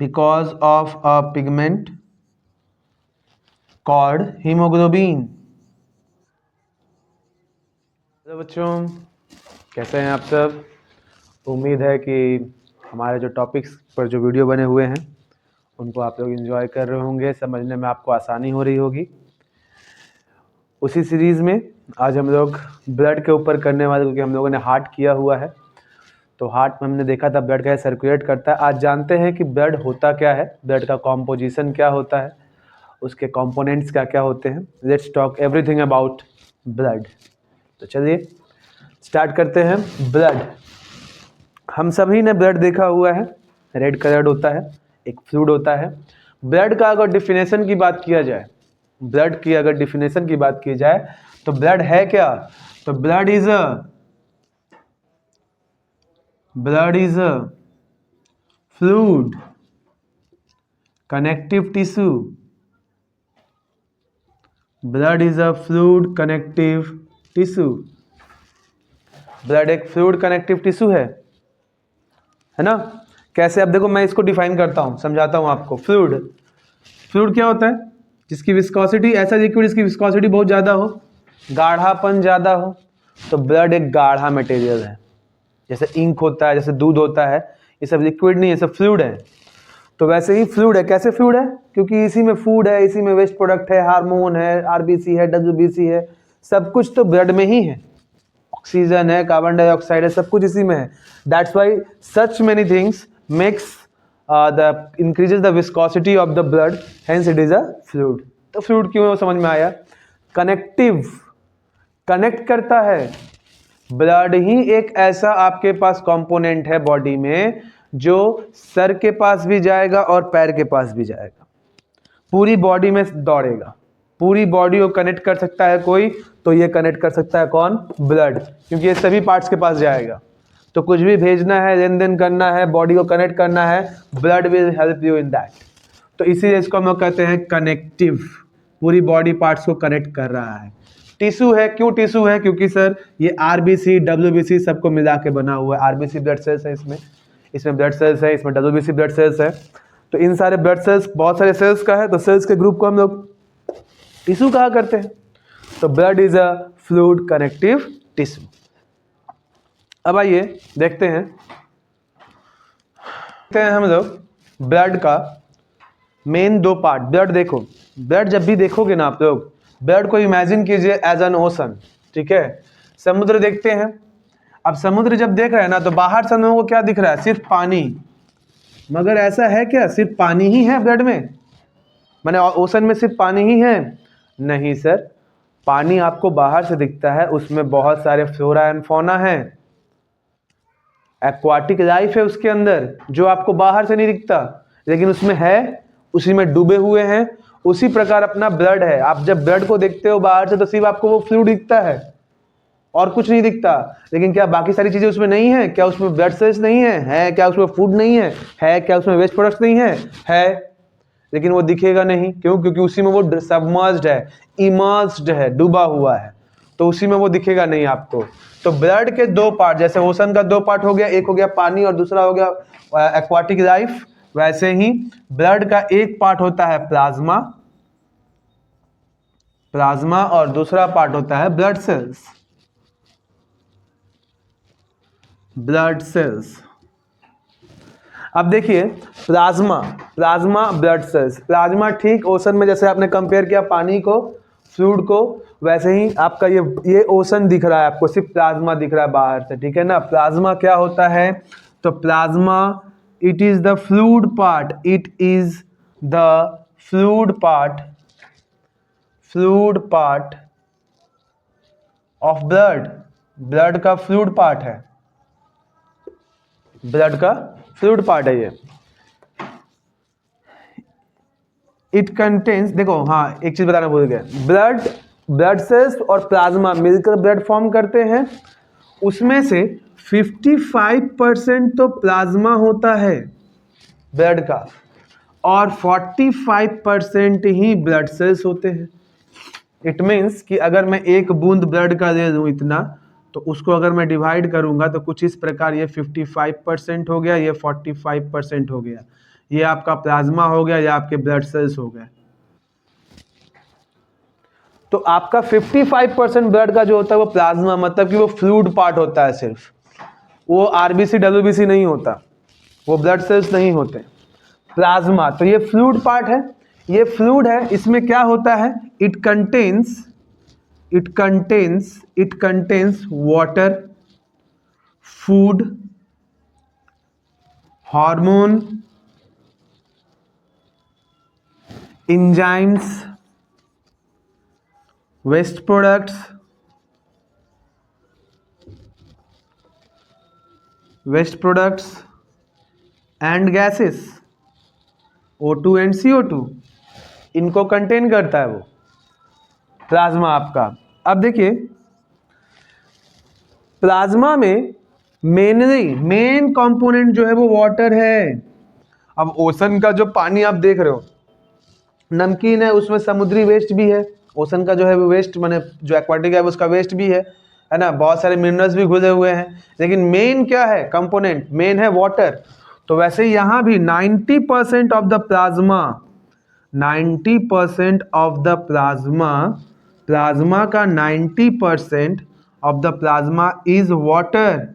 Because of a pigment called haemoglobin. Hello बच्चों, कैसे हैं आप सब? उम्मीद है कि हमारे जो टॉपिक्स पर जो वीडियो बने हुए हैं उनको आप लोग एंजॉय कर रहे होंगे, समझने में आपको आसानी हो रही होगी। उसी सीरीज में आज हम लोग ब्लड के ऊपर करने वाले, क्योंकि हम लोगों ने हार्ट किया हुआ है, तो हार्ट में हमने देखा था ब्लड कैसे सर्कुलेट करता है। आज जानते हैं कि ब्लड होता क्या है, ब्लड का कॉम्पोजिशन क्या होता है, उसके कंपोनेंट्स क्या क्या होते हैं। Let's talk everything about blood. तो चलिए स्टार्ट करते हैं। ब्लड, हम सभी ने ब्लड देखा हुआ है, रेड कलर्ड होता है, एक फ्लूइड होता है। ब्लड का अगर डिफिनेशन की बात किया जाए, ब्लड की अगर डिफिनेशन की बात की जाए तो ब्लड है क्या? तो blood is a fluid connective tissue. Blood is a fluid connective tissue. Blood एक फ्लूइड कनेक्टिव टिश्यू है ना? कैसे? अब देखो, मैं इसको डिफाइन करता हूं, समझाता हूं आपको। फ्लूइड क्या होता है? जिसकी विस्कोसिटी, ऐसा लिक्विड जिसकी विस्कोसिटी बहुत ज़्यादा हो, गाढ़ापन ज़्यादा हो, तो ब्लड एक गाढ़ा मटेरियल है। जैसे इंक होता है, जैसे दूध होता है, ये सब लिक्विड नहीं है, सब फ्लूइड है। तो वैसे ही फ्लूइड है। कैसे फ्लूइड है? क्योंकि इसी में फूड है, इसी में वेस्ट प्रोडक्ट है, हार्मोन है, आरबीसी है, डब्ल्यूबीसी है, सब कुछ तो ब्लड में ही है। ऑक्सीजन है, कार्बन डाइऑक्साइड है, सब कुछ इसी में है। That's why such many things makes increases the viscosity of the blood, hence it is a fluid। तो फ्लूइड क्यों है वो समझ में आया। कनेक्टिव, कनेक्ट करता है। ब्लड ही एक ऐसा आपके पास कंपोनेंट है बॉडी में जो सर के पास भी जाएगा और पैर के पास भी जाएगा, पूरी बॉडी में दौड़ेगा, पूरी बॉडी को कनेक्ट कर सकता है कोई, तो ये कनेक्ट कर सकता है कौन? ब्लड, क्योंकि ये सभी पार्ट्स के पास जाएगा। तो कुछ भी भेजना है, लेन देन करना है, बॉडी को कनेक्ट करना है, blood will help you in that. तो इसीलिए इसको हम लोग कहते हैं कनेक्टिव, पूरी बॉडी पार्ट्स को कनेक्ट कर रहा है। टिश्यू है, क्यों टिश्यू है? क्योंकि सर ये आरबीसी, डब्ल्यूबीसी सबको मिला के बना हुआ है। आरबीसी ब्लड सेल्स है, इसमें ब्लड सेल्स है, इसमें डब्ल्यूबीसी ब्लड सेल्स है। तो इन सारे ब्लड सेल्स, बहुत सारे सेल्स का है, तो सेल्स के ग्रुप को हम लोग टिश्यू कहा करते हैं। तो blood is a fluid connective tissue. अब आइए देखते हैं हम लोग ब्लड का मेन दो पार्ट। ब्लड देखो, ब्लड जब भी देखोगे ना आप लोग, ब्लड को इमेजिन कीजिए एज एन ओशन, ठीक है? समुद्र देखते हैं। अब समुद्र जब देख रहे हैं ना, तो बाहर से हम लोगों को क्या दिख रहा है? सिर्फ पानी। मगर ऐसा है क्या सिर्फ पानी ही है ब्लड में? माने ओशन में सिर्फ पानी ही है? नहीं सर, पानी आपको बाहर से दिखता है, उसमें बहुत सारे फ्लोरा एंड फौना है, एक्वाटिक लाइफ है उसके अंदर, जो आपको बाहर से नहीं दिखता, लेकिन उसमें है, उसी में डूबे हुए हैं। उसी प्रकार अपना ब्लड है। आप जब ब्लड को देखते हो बाहर से, तो सिर्फ आपको वो फ्लूइड दिखता है और कुछ नहीं दिखता। लेकिन क्या बाकी सारी चीजें उसमें नहीं है? क्या उसमें ब्लड सेल्स नहीं है? क्या उसमें फूड नहीं है? क्या उसमें वेस्ट प्रोडक्ट्स नहीं है? लेकिन वो दिखेगा नहीं। क्यों? क्योंकि उसी में वो सबमर्ज्ड है, इमर्ज्ड है, डूबा हुआ है, तो उसी में वो दिखेगा नहीं आपको। तो ब्लड के दो पार्ट, जैसे ओशन का दो पार्ट हो गया, एक हो गया पानी और दूसरा हो गया एक्वाटिक लाइफ, वैसे ही ब्लड का एक पार्ट होता है प्लाज्मा, प्लाज्मा, और दूसरा पार्ट होता है ब्लड सेल्स, ब्लड सेल्स। अब देखिए plasma, plasma blood cells. Plasma ठीक ओशन में जैसे आपने कंपेयर किया पानी को, फ्लूइड को, वैसे ही आपका ये ओशन दिख रहा है आपको, सिर्फ प्लाज्मा दिख रहा है बाहर से, ठीक है ना? प्लाज्मा क्या होता है? तो plasma, it is the fluid part, it is the fluid part, fluid part of blood. Blood का फ्लूइड पार्ट है, ब्लड का फ्लूइड पार्ट है ये। इट कंटेन्स, देखो हाँ एक चीज बताना भूल गए, ब्लड सेल्स और प्लाज्मा मिलकर ब्लड फॉर्म करते हैं। उसमें से 55% तो प्लाज्मा होता है ब्लड का, और 45% ही ब्लड सेल्स होते हैं। इट मीन्स कि अगर मैं एक बूंद ब्लड का दे दूं इतना, तो उसको अगर मैं डिवाइड करूंगा तो कुछ इस प्रकार, ये 55% हो गया, ये 45% हो गया। ये आपका प्लाज्मा हो गया, या आपके ब्लड सेल्स हो गए। तो आपका 55% ब्लड का जो होता है वो प्लाज्मा, मतलब कि वो फ्लूइड पार्ट होता है सिर्फ, वो आरबीसी डब्ल्यूबीसी नहीं होता, वो ब्लड सेल्स नहीं होते, प्लाज्मा। तो ये फ्लूइड पार्ट है, ये फ्लूइड है, इसमें क्या होता है, it contains water, food, hormone, enzymes, waste products and gases, O2 and CO2, इनको कंटेन करता है वो प्लाज्मा आपका। अब देखिए प्लाज्मा में मेन कंपोनेंट जो है वो वाटर है। अब ओशन का जो पानी आप देख रहे हो नमकीन है, उसमें समुद्री वेस्ट भी है, ओशन का जो है वो वेस्ट माने जो एक्वाटिक है उसका वेस्ट भी है ना, बहुत सारे मिनरल्स भी घुले हुए हैं, लेकिन मेन क्या है कंपोनेंट, मेन है वाटर। तो वैसे यहाँ भी 90% of the plasma, 90% of the plasma का 90% of the plasma is water,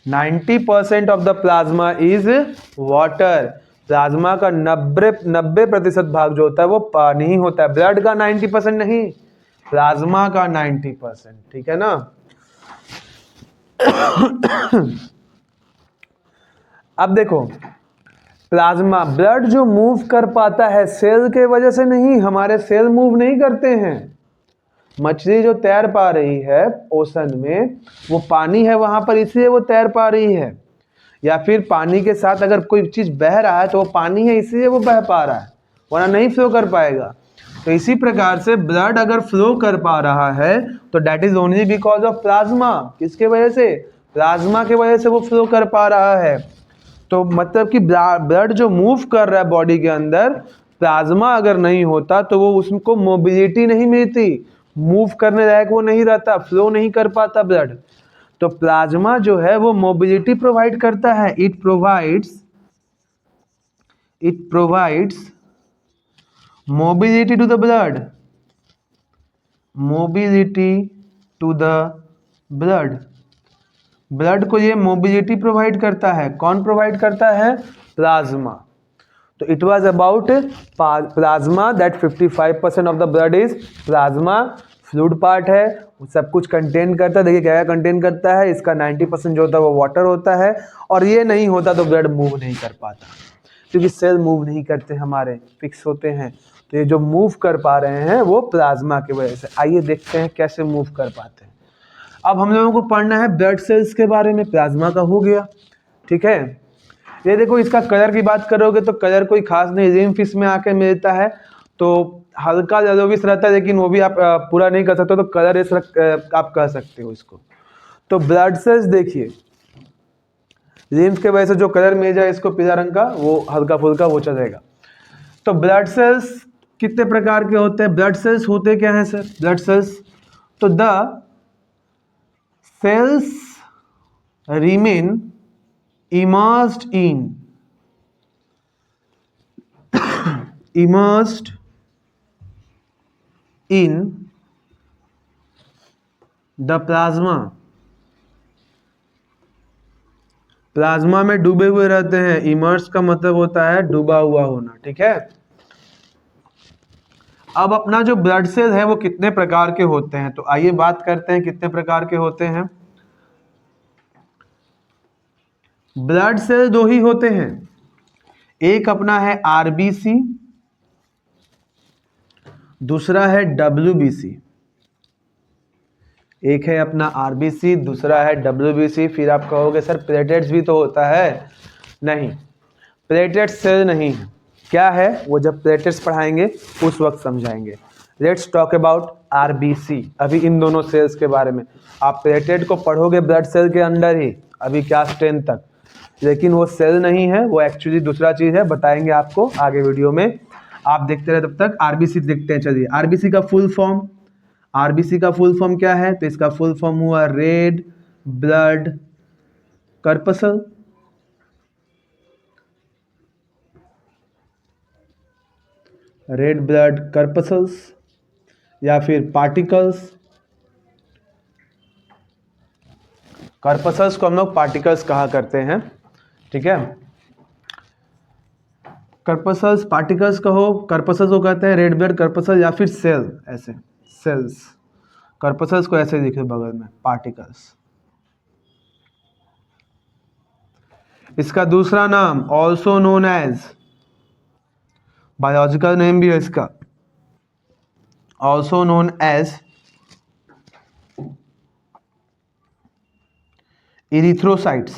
90% of the plasma is water. Plasma का 90% भाग जो होता है वो पानी ही होता है, ब्लड का 90% नहीं, प्लाज्मा का 90%, ठीक है ना। अब देखो प्लाज्मा, ब्लड जो मूव कर पाता है सेल के वजह से नहीं, हमारे सेल मूव नहीं करते हैं। मछली जो तैर पा रही है ओशन में, वो पानी है वहां पर इसलिए वो तैर पा रही है, या फिर पानी के साथ अगर कोई चीज बह रहा है तो वो पानी है इसलिए वो बह पा रहा है, वरना नहीं फ्लो कर पाएगा। तो इसी प्रकार से ब्लड अगर फ्लो कर पा रहा है तो that is only because of plasma. किसके वजह से, प्लाज्मा के वजह से वो फ्लो कर पा रहा है। तो मतलब कि ब्लड जो मूव कर रहा है बॉडी के अंदर, प्लाज्मा अगर नहीं होता तो वो उसको मोबिलिटी नहीं मिलती, मूव करने लायक वो नहीं रहता, फ्लो नहीं कर पाता ब्लड। तो प्लाज्मा जो है वो मोबिलिटी प्रोवाइड करता है, it provides mobility to the blood, mobility to the blood, blood को ये मोबिलिटी प्रोवाइड करता है। कौन प्रोवाइड करता है, प्लाज्मा। तो it was about plasma that 55% of the blood is plasma, fluid part है, सब कुछ कंटेन करता है। देखिए क्या कंटेन करता है, इसका 90% जो होता है वो वाटर होता है, और ये नहीं होता तो ब्लड मूव नहीं कर पाता, क्योंकि सेल मूव नहीं करते हमारे, फिक्स होते हैं। तो ये जो मूव कर पा रहे हैं वो प्लाज्मा की वजह से। आइए देखते हैं कैसे मूव कर पाते हैं। अब हम लोगों को पढ़ना है ब्लड सेल्स के बारे में, प्लाज्मा का हो गया, ठीक है। ये देखो इसका कलर की बात करोगे तो कलर कोई खास नहीं, रिम फिश में आके मिलता है तो हल्का येलोविश रहता है, लेकिन वो भी आप पूरा नहीं कर सकते, तो कलर आप कह सकते हो इसको। तो ब्लड सेल्स देखिए, रिम्स के वजह से जो कलर मिल जाए इसको पीला रंग का, वो हल्का फुल्का वो चलेगा। तो ब्लड सेल्स कितने प्रकार के होते हैं, ब्लड सेल्स होते क्या हैं सर, ब्लड सेल्स, तो the cells remain immersed in the plasma, plasma में डूबे हुए रहते हैं। इमर्स का मतलब होता है डूबा हुआ होना, ठीक है। अब अपना जो ब्लड सेल है वो कितने प्रकार के होते हैं, तो आइए बात करते हैं कितने प्रकार के होते हैं। ब्लड सेल दो ही होते हैं, एक अपना है आरबीसी, दूसरा है डब्ल्यूबीसी। एक है अपना आरबीसी, दूसरा है डब्ल्यूबीसी। फिर आप कहोगे सर प्लेटलेट्स भी तो होता है, नहीं, प्लेटलेट्स सेल नहीं है। क्या है वो जब प्लेटलेट्स पढ़ाएंगे उस वक्त समझाएंगे। लेट्स टॉक अबाउट आरबीसी, अभी इन दोनों सेल्स के बारे में। आप प्लेटलेट को पढ़ोगे ब्लड सेल के अंदर ही, अभी क्लास 10 तक, लेकिन वो सेल नहीं है, वो एक्चुअली दूसरा चीज है, बताएंगे आपको आगे वीडियो में। आप देखते रहे तब तक। आरबीसी देखते हैं, चलिए। आरबीसी का फुल फॉर्म, आरबीसी का फुल फॉर्म क्या है, तो इसका फुल फॉर्म हुआ red blood कर्पसल, red blood corpuscles या फिर पार्टिकल्स। कर्पसल्स को हम लोग पार्टिकल्स कहा करते हैं, ठीक है। कर्पसल्स पार्टिकल्स कहो, कर्पसल्स को कहते हैं रेड ब्लड कर्पसल या फिर सेल, ऐसे सेल्स। कर्पसल्स को ऐसे लिखे बगल में, पार्टिकल्स। इसका दूसरा नाम also known as, biological name भी है इसका, ऑल्सो नोन एज इरिथ्रोसाइट्स।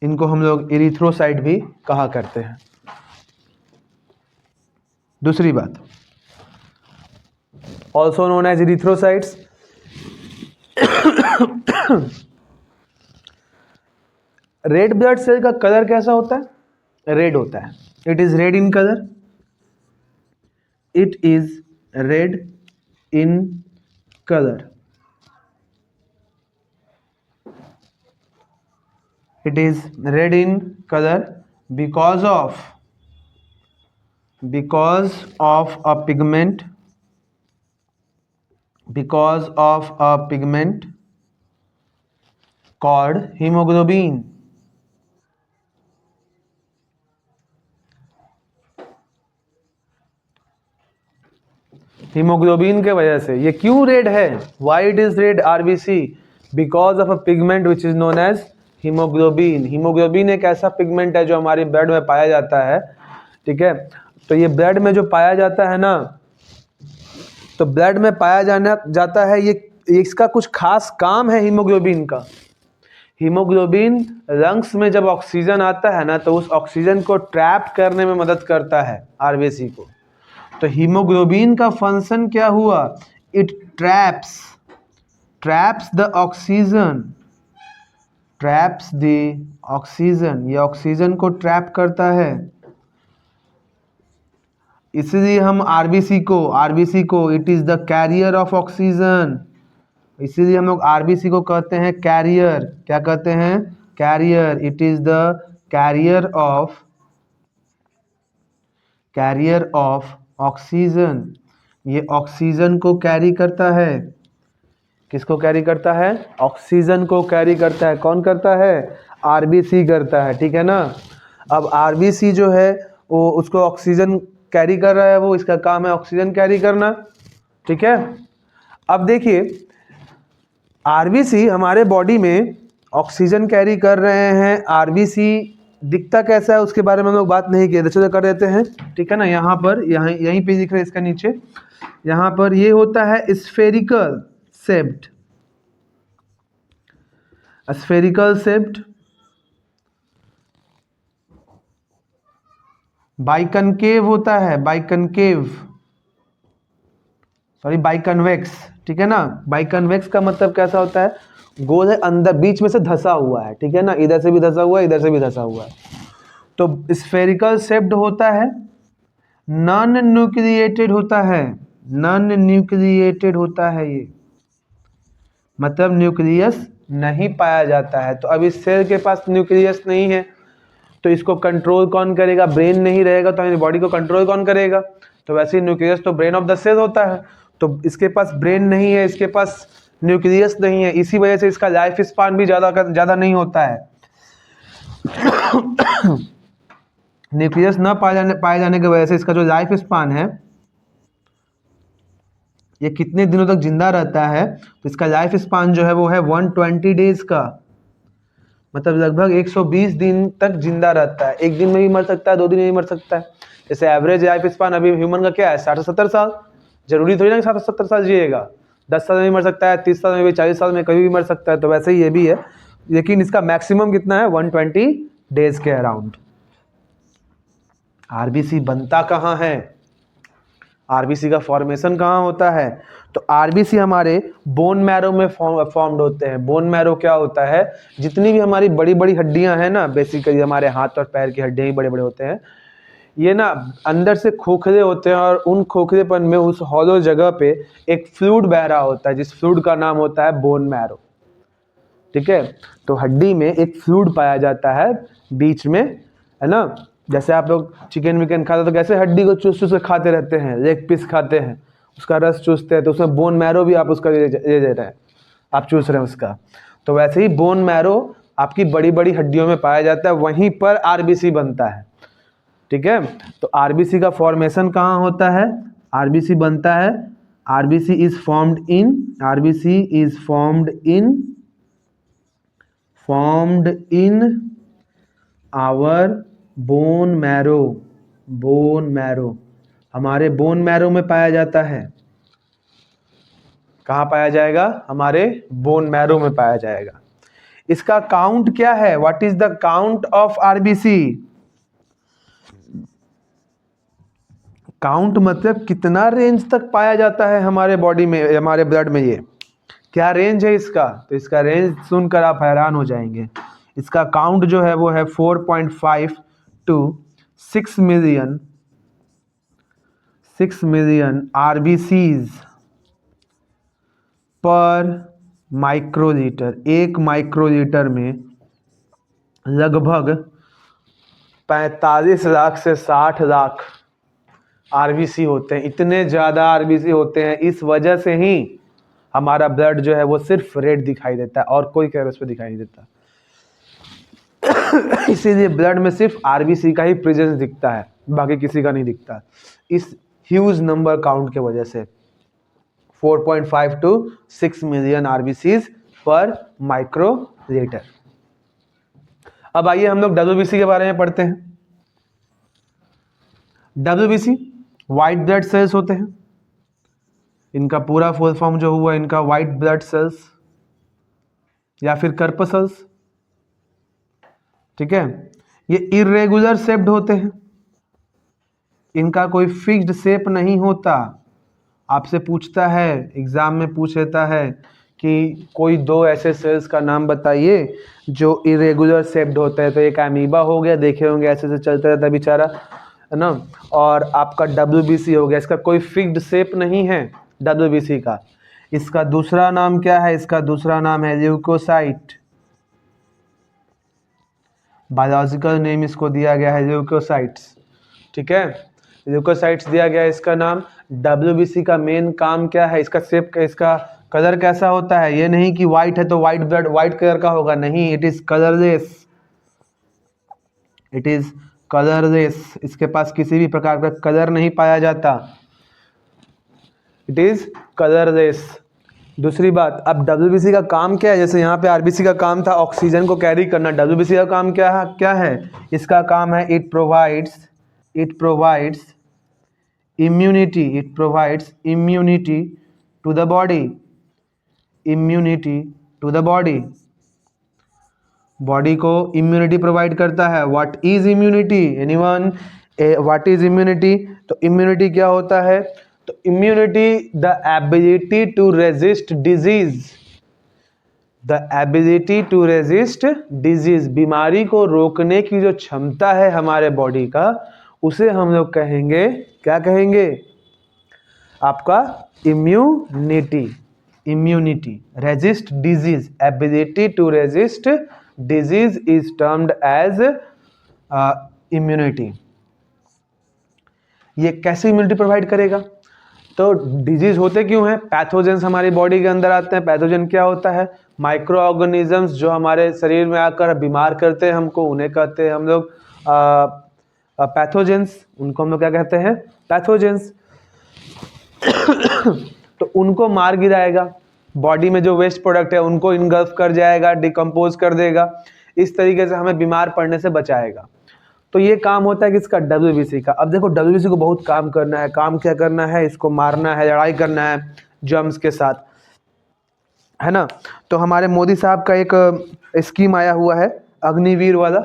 इनको हम लोग इरिथ्रोसाइट भी कहा करते हैं। दूसरी बात, also known as erythrocytes. Red blood cell का कलर कैसा होता है? रेड होता है। It is red in colour, it is red in colour, it is red in color because of a pigment, because of a pigment called hemoglobin। Haemoglobin के वजह से। ये क्यों रेड है? Why it is red RBC? Because of a pigment which is known as haemoglobin. Haemoglobin एक ऐसा pigment है जो हमारे ब्लड में पाया जाता है, ठीक है। तो ये ब्लड में जो पाया जाता है ना, तो ब्लड में पाया जाता है, ये इसका कुछ खास काम है हीमोग्लोबिन का। हीमोग्लोबिन लंग्स में जब ऑक्सीजन आता है ना, तो उस ऑक्सीजन को ट्रैप करने में मदद करता है आरबीसी को। तो हीमोग्लोबिन का फंक्शन क्या हुआ? It traps the oxygen, traps the oxygen, ये ऑक्सीजन को ट्रैप करता है। इसलिए हम आरबीसी को it is the carrier of oxygen, इसीलिए हम लोग आरबीसी को कहते हैं कैरियर। क्या कहते हैं? Carrier. It is the carrier of oxygen. ये ऑक्सीजन को कैरी करता है। किसको कैरी करता है? ऑक्सीजन को कैरी करता है। कौन करता है? आरबीसी करता है, ठीक है ना। अब आरबीसी जो है वो उसको ऑक्सीजन कैरी कर रहा है, वो इसका काम है ऑक्सीजन कैरी करना, ठीक है। अब देखिए, आरबीसी हमारे बॉडी में ऑक्सीजन कैरी कर रहे हैं। आरबीसी दिखता कैसा है उसके बारे में हम लोग बात नहीं किए, चलो कर देते हैं, ठीक है ना। यहाँ पर यहीं पे दिख रहा है इसका नीचे, यहाँ पर ये होता है spherical shaped, spherical shaped, biconcave होता है, बाइकन्वेक्स, ठीक है ना। बाइकन्वेक्स का मतलब कैसा होता है? गोल है, अंदर बीच में से धंसा हुआ है, ठीक है ना। इधर से भी धंसा हुआ है, इधर से भी धंसा हुआ है। तो स्फेरिकल शेप्ड होता है, नॉन न्यूक्लिएटेड होता है, ये मतलब न्यूक्लियस नहीं पाया जाता है। तो अब इस सेल के पास न्यूक्लियस नहीं है, तो इसको कंट्रोल कौन करेगा? ब्रेन नहीं रहेगा तो हमारी बॉडी को कंट्रोल कौन करेगा? तो वैसे ही न्यूक्लियस तो ब्रेन ऑफ द सेल होता है, तो इसके पास ब्रेन नहीं है, इसके पास न्यूक्लियस नहीं है, इसी वजह से इसका लाइफ स्पान भी ज़्यादा नहीं होता है। न्यूक्लियस न पाए जाने की वजह से इसका जो लाइफ स्पान है, ये कितने दिनों तक जिंदा रहता है? तो इसका लाइफ स्पान जो है वो है 120 डेज का, मतलब लगभग 120 दिन तक जिंदा रहता है। एक दिन में भी मर सकता है, 2 दिन में भी मर सकता है। जैसे एवरेज लाइफ स्पान अभी ह्यूमन का क्या है? 60 से 70 साल। जरूरी थोड़ी ना कि 60 से 70 साल जिएगा, 10 साल में भी मर सकता है, 30 साल में भी, 40 साल में कभी भी मर सकता है। तो वैसे ही ये भी है, लेकिन इसका मैक्सिमम कितना है? 120 डेज के अराउंड। आरबीसी बनता कहाँ है? आरबीसी का फॉर्मेशन कहाँ होता है? तो आरबीसी हमारे बोन मैरो में फॉर्म्ड होते हैं। बोन मैरो क्या होता है? जितनी भी हमारी बड़ी बड़ी हड्डियां हैं ना, बेसिकली हमारे हाथ और पैर की हड्डियां ही बड़े बड़े होते हैं, ये ना अंदर से खोखले होते हैं, और उन खोखलेपन में उस हॉलो जगह पे एक फ्लूइड बह रहा होता है, जिस फ्लूइड का नाम होता है बोन मैरो, ठीक है। तो हड्डी में एक फ्लूइड पाया जाता है बीच में, है ना। जैसे आप लोग चिकन विकन खाते हैं तो कैसे हड्डी को चूस चूस के खाते रहते हैं, लेग पीस खाते हैं, उसका रस चूसते हैं, तो उसमें बोन मैरो भी आप उसका ये दे रहे हैं, आप चूस रहे हैं उसका। तो वैसे ही बोन मैरो आपकी बड़ी बड़ी हड्डियों में पाया जाता है, वहीं पर आरबीसी बनता है। ठीक है, तो आरबीसी का फॉर्मेशन कहाँ होता है? आरबीसी बनता है, RBC is formed in our bone marrow, हमारे बोन मैरो में पाया जाता है। कहाँ पाया जाएगा? हमारे बोन मैरो में पाया जाएगा। इसका काउंट क्या है? What is the count of RBC? Count मतलब कितना रेंज तक पाया जाता है हमारे बॉडी में, हमारे ब्लड में, ये क्या रेंज है इसका? तो इसका रेंज सुनकर आप हैरान हो जाएंगे। इसका काउंट जो है वो है 4.5 to 6 मिलियन आरबीसीज पर माइक्रोलीटर। एक माइक्रोलीटर में लगभग 45 लाख से 60 लाख आरबीसी होते हैं। इतने ज़्यादा आरबीसी होते हैं, इस वजह से ही हमारा ब्लड जो है वो सिर्फ रेड दिखाई देता है और कोई कलर उसमें दिखाई नहीं देता। इसीलिए ब्लड में सिर्फ आरबीसी का ही प्रेजेंस दिखता है, बाकी किसी का नहीं दिखता, इस ह्यूज नंबर काउंट के वजह से। 4.5 to 6 मिलियन आरबीसीज पर माइक्रोलीटर। अब आइए हम लोग डब्ल्यूबीसी के बारे में पढ़ते हैं। डब्ल्यूबीसी व्हाइट ब्लड सेल्स होते हैं, इनका पूरा फुल फॉर्म जो हुआ इनका व्हाइट ब्लड सेल्स या फिर कर्पसल्स। ठीक है, ये इरेगुलर शेप्ड होते हैं, इनका कोई फिक्स्ड शेप नहीं होता। आपसे पूछता है, एग्जाम में पूछ लेता है कि कोई दो ऐसे सेल्स का नाम बताइए जो इरेगुलर शेप्ड होते हैं, तो एक अमीबा हो गया, देखे होंगे ऐसे से चलता रहता है बेचारा, है ना, और आपका डब्ल्यूबीसी हो गया, इसका कोई फिक्स्ड शेप नहीं है डब्ल्यूबीसी का। इसका दूसरा नाम क्या है? इसका दूसरा नाम है ल्यूकोसाइट। बायोलॉजिकल नेम इसको दिया गया है ल्यूकोसाइट्स। ठीक है, ल्यूकोसाइट्स दिया गया है इसका नाम। डब्ल्यूबीसी का मेन काम क्या है? इसका शेप, इसका कलर कैसा होता है? ये नहीं कि व्हाइट है तो व्हाइट ब्लड व्हाइट कलर का होगा, नहीं, इट इज कलरलेस, इसके पास किसी भी प्रकार का कलर नहीं पाया जाता, इट इज कलरलेस। दूसरी बात, अब डब्ल्यूबीसी का काम क्या है? जैसे यहाँ पे आरबीसी का काम था ऑक्सीजन को कैरी करना, डब्ल्यूबीसी का काम क्या है? इसका काम है it provides immunity to the body, body को इम्यूनिटी प्रोवाइड करता है। What is immunity? Anyone? What is immunity? तो इम्यूनिटी क्या होता है? तो immunity the ability to resist disease, बीमारी को रोकने की जो क्षमता है हमारे बॉडी का, उसे हम लोग कहेंगे, क्या कहेंगे? आपका immunity. Resist disease, ability to resist disease is termed as immunity. ये कैसे इम्यूनिटी प्रोवाइड करेगा? तो डिजीज होते क्यों हैं? पैथोजेंस हमारी बॉडी के अंदर आते हैं। पैथोजन क्या होता है? माइक्रो ऑर्गेनिजम्स जो हमारे शरीर में आकर बीमार करते हैं हमको, उन्हें कहते हैं हम लोग पैथोजेंस। उनको हम लोग क्या कहते हैं? पैथोजेंस। तो उनको मार गिराएगा, बॉडी में जो वेस्ट प्रोडक्ट है उनको इनगल्फ कर जाएगा, डिकम्पोज कर देगा, इस तरीके से हमें बीमार पड़ने से बचाएगा। तो ये काम होता है किसका? डब्ल्यूबीसी का। अब देखो डब्ल्यूबीसी को बहुत काम करना है। काम क्या करना है? इसको मारना है, लड़ाई करना है जर्म्स के साथ, है ना। तो हमारे मोदी साहब का एक स्कीम आया हुआ है अग्निवीर वाला,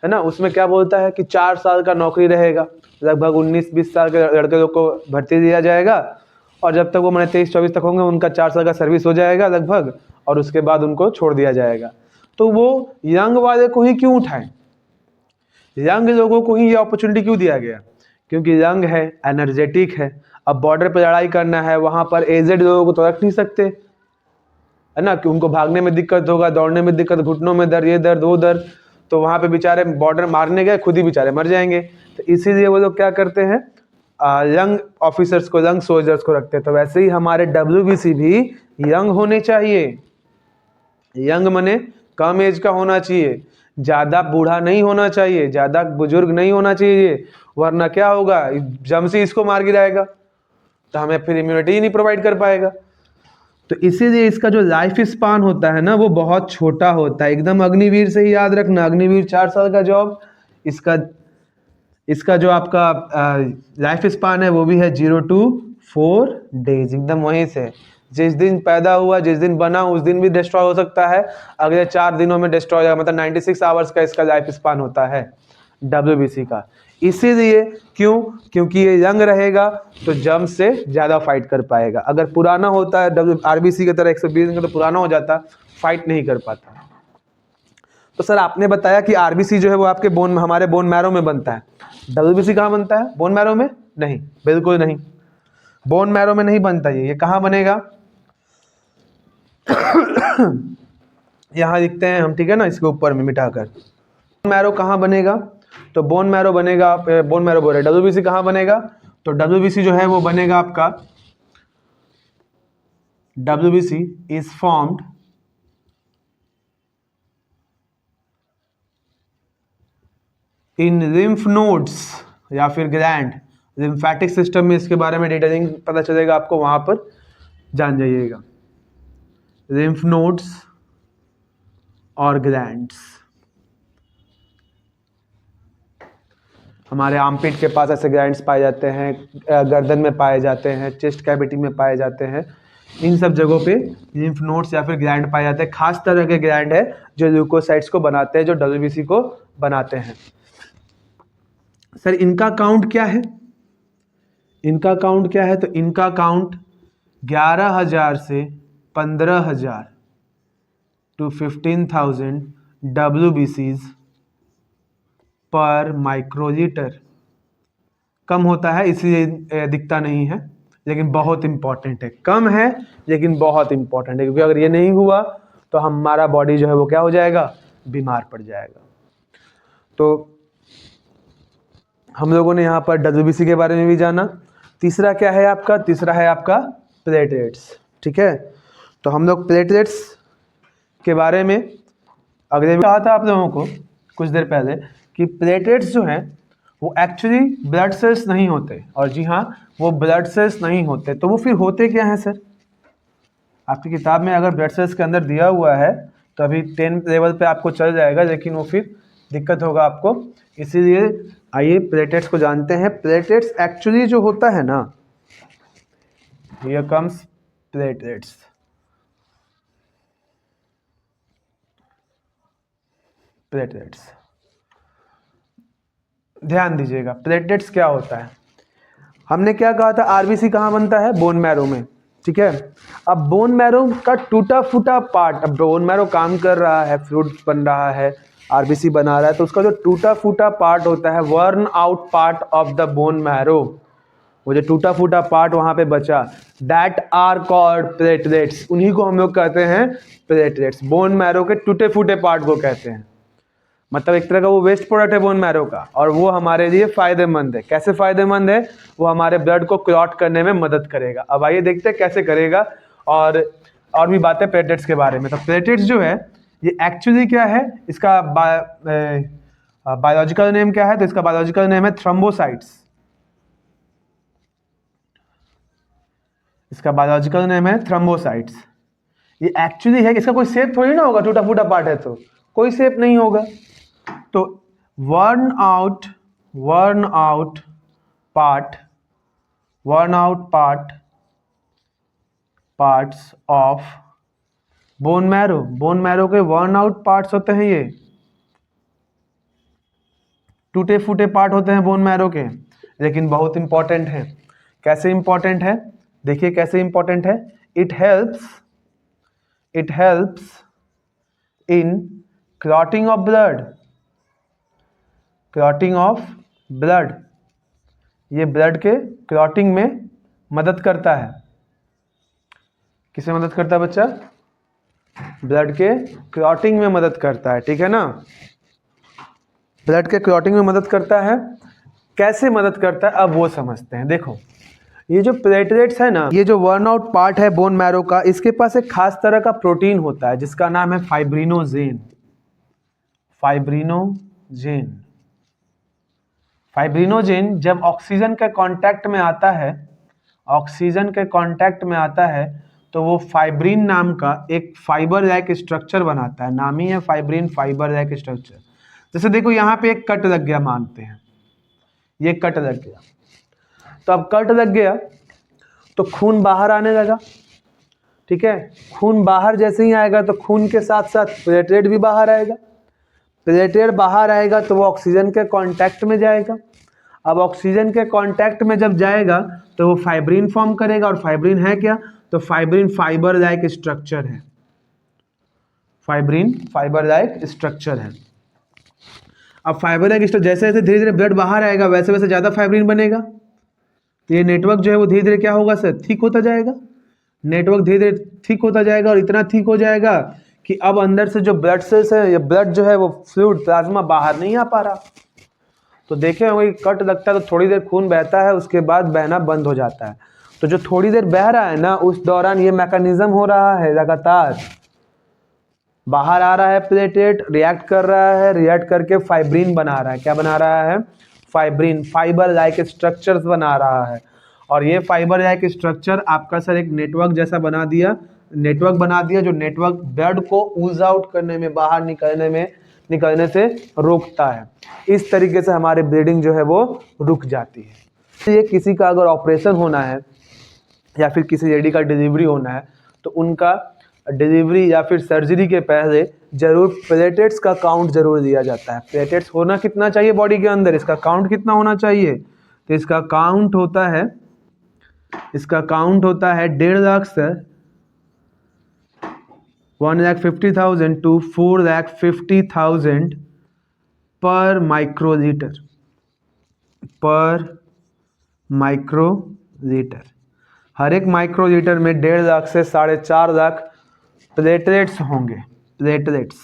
है ना। उसमें क्या बोलता है कि 4 साल का नौकरी रहेगा, लगभग 19-20 साल के लड़के लोग को भर्ती दिया जाएगा, और जब तक वो मैंने 23-24 तक होंगे उनका 4 साल का सर्विस हो जाएगा लगभग, और उसके बाद उनको छोड़ दिया जाएगा। तो वो यंग वाले को ही क्यों उठाएं? यंग लोगों को ही ये अपॉर्चुनिटी क्यों दिया गया? क्योंकि यंग है, एनर्जेटिक है। अब बॉर्डर पे लड़ाई करना है, वहाँ पर एजेड लोगों को तो रख नहीं सकते, है ना, कि उनको भागने में दिक्कत होगा, दौड़ने में दिक्कत, घुटनों में दर्द, ये दर्द वो दर्द। तो वहाँ पे बेचारे बॉर्डर मारने गए, खुद ही बेचारे मर जाएंगे। तो इसीलिए वो लोग क्या करते हैं, यंग ऑफिसर्स को, यंग सोल्जर्स को रखते हैं। तो वैसे ही हमारे WBC भी यंग होने चाहिए। यंग मने कम एज का होना चाहिए, ज़्यादा बूढ़ा नहीं होना चाहिए, ज़्यादा बुजुर्ग नहीं होना चाहिए, वरना क्या होगा, जम से इसको मार गिराएगा तो हमें फिर इम्यूनिटी ही नहीं प्रोवाइड कर पाएगा। तो इसीलिए इसका जो लाइफ स्पान होता है ना वो बहुत छोटा होता है। एकदम अग्निवीर से ही याद रखना, अग्निवीर 4 साल का जॉब, इसका जो आपका लाइफ स्पान है वो भी है 0 to 4 days, एकदम वहीं से जिस दिन पैदा हुआ, जिस दिन बना, उस दिन भी डिस्ट्रॉय हो सकता है, अगले 4 दिनों में डिस्ट्रॉय हो जाएगा। मतलब 96 आवर्स का इसका लाइफ स्पान होता है WBC का। इसीलिए क्यों, क्योंकि ये यंग रहेगा तो जम से ज़्यादा फाइट कर पाएगा। अगर पुराना होता है RBC की तरह 120 दिन का, तो पुराना हो जाता, फाइट नहीं कर पाता। तो सर आपने बताया कि RBC जो है वो आपके हमारे बोन मैरो में बनता है, WBC कहाँ बनता है, बोन मैरो में? नहीं, बिल्कुल नहीं, बोन मैरो में नहीं बनता। ये कहाँ बनेगा? यहाँ लिखते हैं हम, ठीक है ना, इसके ऊपर में मिटाकर। बोन मैरो कहाँ बनेगा? तो बोन मैरो बनेगा, बोन मैरो बोल रहे, WBC कहाँ बनेगा? तो WBC जो है वो बनेगा आपका, WBC is formed in lymph nodes या फिर ग्लैंड, लिम्फेटिक सिस्टम में इसके बारे में डिटेलिंग पता चलेगा आपको, वहां पर जान जाइएगा। लिम्फ नोड्स और ग्लैंड्स हमारे आर्मपिट के पास ऐसे ग्लैंड्स पाए जाते हैं, गर्दन में पाए जाते हैं, चेस्ट कैविटी में पाए जाते हैं। इन सब जगहों पे लिम्फ नोड्स या फिर ग्लैंड पाए जाते हैं। खास तरह के ग्लैंड है जो ल्यूकोसाइट्स को बनाते हैं, जो WBC को बनाते हैं। सर इनका काउंट क्या है? इनका काउंट क्या है? तो इनका काउंट 11,000 से 15,000 to 15,000 WBCs पर माइक्रोलीटर कम होता है, इसलिए दिखता नहीं है, लेकिन बहुत इंपॉर्टेंट है। कम है लेकिन बहुत इंपॉर्टेंट है, क्योंकि अगर ये नहीं हुआ तो हमारा बॉडी जो है वो क्या हो जाएगा, बीमार पड़ जाएगा। तो हम लोगों ने यहाँ पर WBC के बारे में भी जाना। तीसरा क्या है आपका? तीसरा है आपका प्लेटलेट्स, ठीक है। तो हम लोग प्लेटलेट्स के बारे में अगले कहा था आप लोगों को कुछ देर पहले कि प्लेटलेट्स जो हैं वो एक्चुअली ब्लड सेल्स नहीं होते। और जी हाँ, वो ब्लड सेल्स नहीं होते, तो वो फिर होते क्या हैं सर? आपकी किताब में अगर ब्लड सेल्स के अंदर दिया हुआ है तो अभी 10 लेवल पे आपको चल जाएगा, लेकिन वो फिर दिक्कत होगा आपको। इसीलिए आइए प्लेटलेट्स को जानते हैं। प्लेटलेट्स एक्चुअली जो होता है ना, हियर कम्स प्लेटलेट्स। प्लेटलेट्स ध्यान दीजिएगा, प्लेटलेट्स क्या होता है। हमने क्या कहा था, RBC कहाँ बनता है? बोन मैरो में, ठीक है। अब बोन मैरो का टूटा फूटा पार्ट, अब बोन मैरो काम कर रहा है, फ्लूइड बन रहा है, RBC बना रहा है, तो उसका जो टूटा फूटा पार्ट होता है, worn out part of the bone marrow, वो जो टूटा फूटा पार्ट वहां पे बचा, दैट आर कॉल्ड प्लेटलेट्स, उन्हीं को हम लोग कहते हैं प्लेटलेट्स। बोन मैरो के टूटे फूटे पार्ट को कहते हैं। मतलब एक तरह का वो वेस्ट प्रोडक्ट है बोन मैरो का, और वो हमारे लिए फायदेमंद है। कैसे फायदेमंद है? वो हमारे ब्लड को क्लॉट करने में मदद करेगा। अब आइए देखते हैं कैसे करेगा, और भी बातें प्लेटलेट्स के बारे में। तो प्लेटलेट्स जो है ये एक्चुअली क्या है, इसका बायोलॉजिकल नेम क्या है? तो इसका बायोलॉजिकल नेम है थ्रोम्बोसाइट्स। इसका बायोलॉजिकल नेम है थ्रोम्बोसाइट्स। ये एक्चुअली है, इसका कोई शेप थोड़ी ना होगा, टूटा फूटा पार्ट है तो कोई शेप नहीं होगा। तो worn out parts of bone marrow, bone marrow के वर्न आउट पार्ट्स होते हैं, ये टूटे फूटे पार्ट होते हैं बोन मैरो के, लेकिन बहुत इंपॉर्टेंट है। कैसे इंपॉर्टेंट है? देखिए कैसे इंपॉर्टेंट है। It helps in clotting of blood, ये ब्लड के क्लॉटिंग में मदद करता है। किसे मदद करता है बच्चा? ब्लड के क्लॉटिंग में मदद करता है, ठीक है ना। ब्लड के क्लॉटिंग में मदद करता है। कैसे मदद करता है अब वो समझते हैं। देखो ये जो प्लेटलेट्स है ना, ये जो वर्न आउट पार्ट है बोन मैरो का, इसके पास एक खास तरह का प्रोटीन होता है जिसका नाम है फाइब्रिनोजेन। फाइब्रिनोजेन, फाइब्रिनोजेन जब ऑक्सीजन के कांटेक्ट में आता है, ऑक्सीजन के कांटेक्ट में आता है तो वो फाइब्रिन नाम का एक फाइबर लाइक स्ट्रक्चर बनाता है। नाम ही है फाइब्रिन, फाइबर लाइक स्ट्रक्चर। जैसे देखो यहाँ पे एक कट लग गया, मानते हैं ये कट लग गया, तो अब कट लग गया तो खून बाहर आने लगा, ठीक है। खून बाहर जैसे ही आएगा तो खून के साथ साथ प्लेटलेट भी बाहर आएगा। प्लेटलेट बाहर आएगा तो वो ऑक्सीजन के कांटेक्ट में जाएगा। अब ऑक्सीजन के कांटेक्ट में जब जाएगा तो वो फाइब्रिन फॉर्म करेगा, और फाइब्रिन है क्या, तो फाइब्रिन फाइबर लाइक स्ट्रक्चर है। फाइब्रिन फाइबर लाइक स्ट्रक्चर है। अब फाइबर लाइक स्ट्रक्चर जैसे जैसे धीरे धीरे ब्लड बाहर आएगा वैसे वैसे ज़्यादा फाइब्रिन बनेगा, तो ये नेटवर्क जो है वो धीरे धीरे क्या होगा सर, थिक होता जाएगा। नेटवर्क धीरे धीरे थिक होता जाएगा और इतना थिक हो जाएगा कि अब अंदर से जो ब्लड सेल्स है या ब्लड जो है वो फ्लूइड प्लाज्मा बाहर नहीं आ पा रहा। तो देखे होंगे कट लगता है तो थोड़ी देर खून बहता है, उसके बाद बहना बंद हो जाता है। तो जो थोड़ी देर बह रहा है ना, उस दौरान ये मैकेनिज्म हो रहा है, लगातार बाहर आ रहा है प्लेटलेट, रिएक्ट कर रहा है, रिएक्ट करके फाइब्रिन बना रहा है। क्या बना रहा है, फाइब्रिन, फाइबर लाइक स्ट्रक्चर्स बना रहा है। और ये फाइबर लाइक स्ट्रक्चर आपका सर एक नेटवर्क जैसा बना दिया, नेटवर्क बना दिया जो नेटवर्क ब्लड को ऊज आउट करने में, बाहर निकलने से रोकता है। इस तरीके से हमारी ब्लीडिंग जो है वो रुक जाती है। ये किसी का अगर ऑपरेशन होना है या फिर किसी लेडी का डिलीवरी होना है तो उनका डिलीवरी या फिर सर्जरी के पहले जरूर प्लेटलेट्स का काउंट जरूर दिया जाता है। प्लेटलेट्स होना कितना चाहिए बॉडी के अंदर, इसका काउंट कितना होना चाहिए, तो इसका काउंट होता है 1.5 लाख सर, 1,50,000 to 4,50,000 पर माइक्रोलीटर, हर एक माइक्रोलीटर में 1.5 लाख से 4.5 लाख प्लेटलेट्स होंगे, प्लेटलेट्स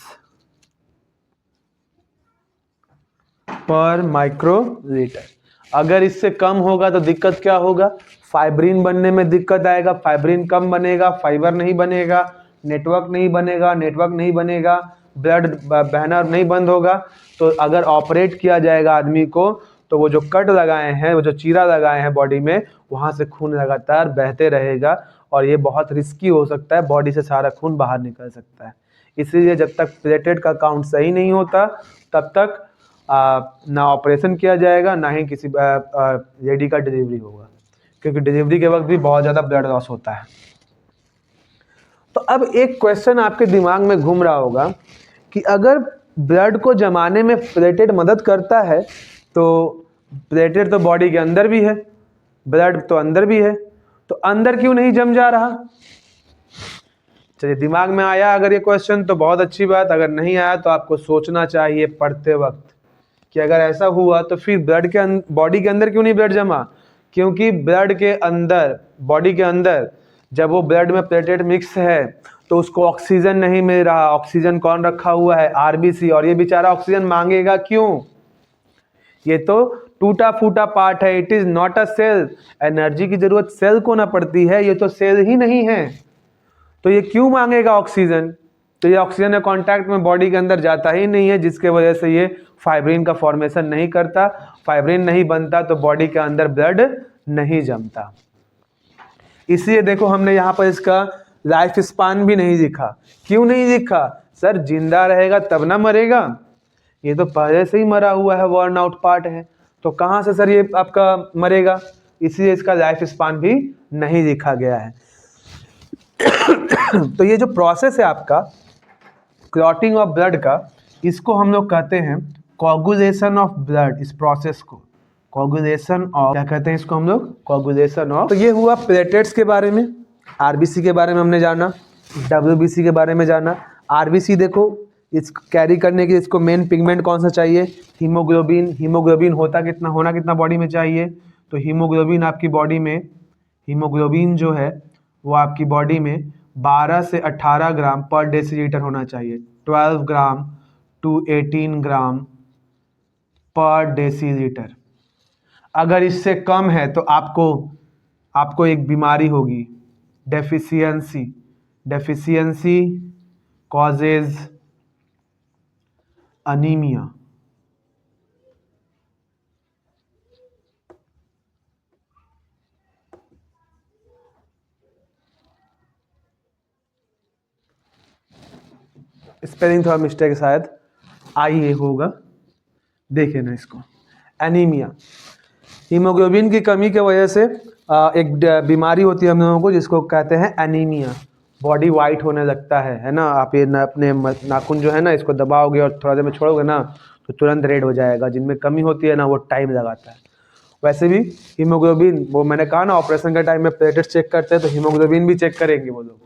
पर माइक्रोलीटर। अगर इससे कम होगा तो दिक्कत क्या होगा, फाइब्रिन बनने में दिक्कत आएगा, फाइब्रिन कम बनेगा, फाइबर नहीं बनेगा, नेटवर्क नहीं बनेगा, ब्लड बहना नहीं बंद होगा। तो अगर ऑपरेट किया जाएगा आदमी को तो वो जो कट लगाए हैं, वो जो चीरा लगाए हैं बॉडी में, वहाँ से खून लगातार बहते रहेगा और ये बहुत रिस्की हो सकता है, बॉडी से सारा खून बाहर निकल सकता है। इसीलिए जब तक प्लेटलेट का काउंट सही नहीं होता तब तक ना ऑपरेशन किया जाएगा, ना ही किसी लेडी का डिलीवरी होगा, क्योंकि डिलीवरी के वक्त भी बहुत ज़्यादा ब्लड लॉस होता है। तो अब एक क्वेश्चन आपके दिमाग में घूम रहा होगा कि अगर ब्लड को जमाने में प्लेटलेट मदद करता है तो प्लेटलेट तो बॉडी के अंदर भी है, ब्लड तो अंदर भी है, तो अंदर क्यों नहीं जम जा रहा। चलिए दिमाग में आया अगर ये क्वेश्चन तो बहुत अच्छी बात, अगर नहीं आया तो आपको सोचना चाहिए पढ़ते वक्त कि अगर ऐसा हुआ तो फिर ब्लड के बॉडी के अंदर क्यों नहीं ब्लड जमा। क्योंकि ब्लड के अंदर, बॉडी के अंदर जब वो ब्लड में प्लेटलेट मिक्स है तो उसको ऑक्सीजन नहीं मिल रहा। ऑक्सीजन कौन रखा हुआ है, आरबीसी, और ये बेचारा ऑक्सीजन मांगेगा क्यों, ये तो टूटा फूटा पार्ट है, it is not a cell. Energy की जरूरत सेल को ना पड़ती है, ये तो सेल ही नहीं है, तो ये क्यों मांगेगा ऑक्सीजन। तो ये ऑक्सीजन के कांटेक्ट में बॉडी के अंदर जाता ही नहीं है, जिसके वजह से ये फाइब्रिन का फॉर्मेशन नहीं करता। फाइब्रिन नहीं बनता तो बॉडी के अंदर ब्लड नहीं जमता। इसलिए देखो हमने यहाँ पर इसका लाइफ स्पान भी नहीं लिखा। क्यों नहीं लिखा सर, जिंदा रहेगा तब ना मरेगा, ये तो पहले से ही मरा हुआ है, वर्न आउट पार्ट है, तो कहाँ से सर ये आपका मरेगा। इसलिए इसका लाइफ स्पान भी नहीं लिखा गया है। तो ये जो प्रोसेस है आपका क्लॉटिंग ऑफ ब्लड का, इसको हम लोग कहते हैं कोगुलेशन ऑफ ब्लड। इस प्रोसेस को कोगुलेशन ऑफ, क्या कहते हैं इसको हम लोग, कोगुलेशन ऑफ। तो ये हुआ प्लेटलेट्स के बारे में, आरबीसी के बारे में हमने जाना, डब्ल्यूबीसी के बारे में जाना। आरबीसी देखो, इस कैरी करने के इसको मेन पिगमेंट कौन सा चाहिए, हीमोग्लोबिन। हीमोग्लोबिन होना कितना बॉडी में चाहिए, तो हीमोग्लोबिन आपकी बॉडी में, हीमोग्लोबिन जो है वो आपकी बॉडी में 12 से 18 ग्राम पर डेसीलीटर होना चाहिए। 12 ग्राम टू 18 ग्राम पर डेसीलीटर। अगर इससे कम है तो आपको एक बीमारी होगी, deficiency. Deficiency causes anaemia. Spelling थोड़ा मिस्टेक शायद आई ए होगा, देखिए ना इसको। एनीमिया, हीमोग्लोबिन की कमी की वजह से एक बीमारी होती है हम लोगों को जिसको कहते हैं एनीमिया। बॉडी वाइट होने लगता है ना। आप ये अपने नाखून जो है ना इसको दबाओगे और थोड़ा देर में छोड़ोगे ना तो तुरंत रेड हो जाएगा। जिनमें कमी होती है ना वो टाइम लगाता है। वैसे भी हीमोग्लोबिन, वो मैंने कहा ना ऑपरेशन के टाइम में प्लेटलेट्स चेक करते हैं तो हीमोग्लोबिन भी चेक करेंगे वो लोग।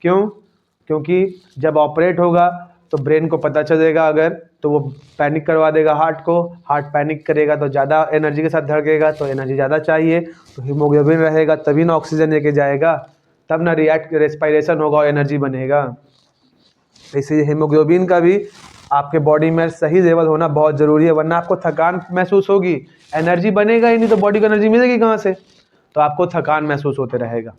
क्यों? क्योंकि जब ऑपरेट होगा तो ब्रेन को पता चलेगा अगर, तो वो पैनिक करवा देगा हार्ट को। हार्ट पैनिक करेगा तो ज़्यादा एनर्जी के साथ धड़केगा, तो एनर्जी ज़्यादा चाहिए तो हीमोग्लोबिन रहेगा तभी ना ऑक्सीजन लेके जाएगा, तब ना रेस्पिरेशन होगा और एनर्जी बनेगा। इसलिए हीमोग्लोबिन का भी आपके बॉडी में सही लेवल होना बहुत ज़रूरी है, वरना आपको थकान महसूस होगी, एनर्जी बनेगा ही नहीं तो बॉडी को एनर्जी मिलेगी कहाँ से? तो आपको थकान महसूस होते रहेगा।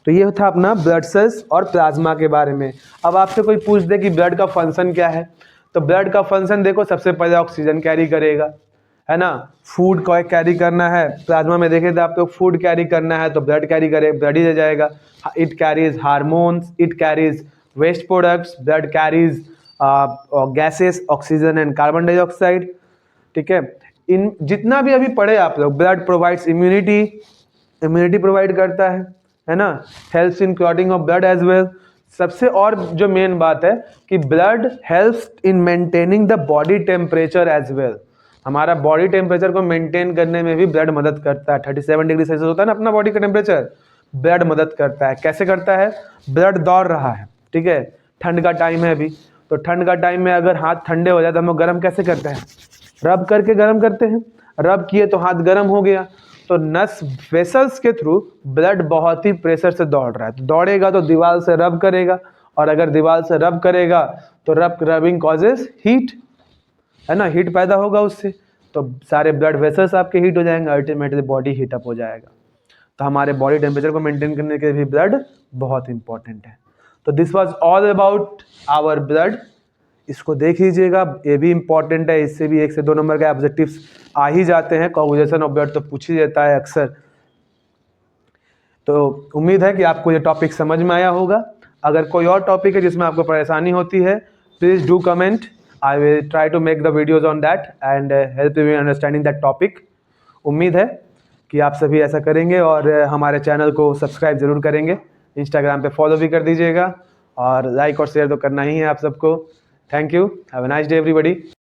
तो ये था अपना ब्लड सेल्स और प्लाज्मा के बारे में। अब आपसे कोई पूछ दे कि ब्लड का फंक्शन क्या है, तो ब्लड का फंक्शन देखो, सबसे पहले ऑक्सीजन कैरी करेगा, है ना। फूड को कैरी करना है, प्लाज्मा में देखे थे आप लोग, फूड कैरी करना है तो ब्लड कैरी करे, ब्लड ही ले जाएगा। It carries hormones, it carries waste products, blood carries gases, oxygen and carbon dioxide. ठीक है, इन जितना भी अभी पढ़े आप लोग, blood provides immunity, immunity provide करता है ना। Helps in clotting of blood as well. सबसे और जो मेन बात है कि blood helps in maintaining the body temperature as well. हमारा बॉडी टेम्परेचर को मेंटेन करने में भी ब्लड मदद करता है। 37 डिग्री सेल्सियस होता है ना अपना बॉडी का टेम्परेचर, ब्लड मदद करता है। कैसे करता है? ब्लड दौड़ रहा है, ठीक है, ठंड का टाइम है अभी, तो ठंड का टाइम में अगर हाथ ठंडे हो जाए तो हम लोग गर्म कैसे करते हैं? रब करके गर्म करते हैं। रब किए तो हाथ गर्म हो गया, तो नस वेसल्स के थ्रू ब्लड बहुत ही प्रेशर से दौड़ रहा है, तो दौड़ेगा तो दीवार से रब करेगा, और अगर दीवार से रब करेगा तो रबिंग कॉजेज हीट, है ना, हीट पैदा होगा उससे, तो सारे ब्लड वेसल्स आपके हीट हो जाएंगे, अल्टीमेटली बॉडी हीट अप हो जाएगा। तो हमारे बॉडी टेम्परेचर को मेंटेन करने के लिए भी ब्लड बहुत इंपॉर्टेंट है। तो this was all about our blood. इसको देख लीजिएगा, ये भी इंपॉर्टेंट है, इससे भी 1 से 2 नंबर के ऑब्जेक्टिव्स आ ही जाते हैं। कोएगुलेशन ऑफ ब्लड तो पूछ ही देता है अक्सर। तो उम्मीद है कि आपको ये टॉपिक समझ में आया होगा। अगर कोई और टॉपिक है जिसमें आपको परेशानी होती है, please do comment, I will try to make the videos on that and help you in understanding that topic. उम्मीद है कि आप सभी ऐसा करेंगे और हमारे चैनल को सब्सक्राइब जरूर करेंगे। इंस्टाग्राम पे फॉलो भी कर दीजिएगा और लाइक और शेयर तो करना ही है आप सबको। Thank you, have a nice day everybody.